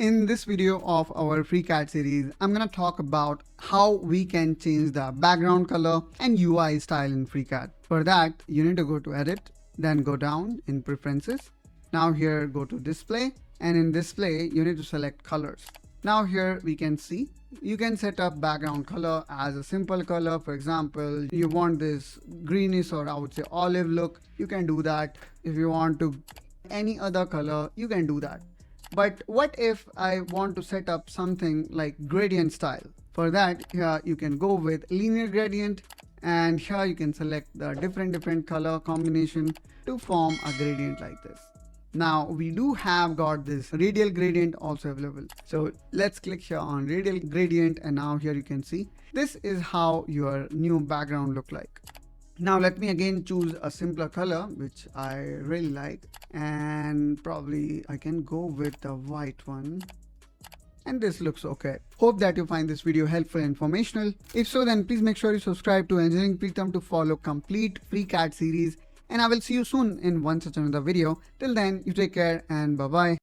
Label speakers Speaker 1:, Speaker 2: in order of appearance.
Speaker 1: In this video of our FreeCAD series, I'm going to talk about how we can change the background color and UI style in FreeCAD. For that, you need to go to Edit, then go down in Preferences. Now here, go to Display, and in Display, you need to select Colors. Now here we can see, you can set up background color as a simple color. For example, you want this greenish or I would say olive look, you can do that. If you want to any other color, you can do that. But what if I want to set up something like gradient style? For that, here you can go with linear gradient, and here you can select the different color combination to form a gradient like this. Now we do have got this radial gradient also available. So let's click here on radial gradient, and now here you can see this is how your new background look like. Now let me again choose a simpler color which I really like, and probably I can go with the white one, and this looks okay. Hope that you find this video helpful and informational. If so, then please make sure you subscribe to Engineering Pritam to follow complete FreeCAD series, and I will see you soon in one such another video. Till then, you take care and bye bye.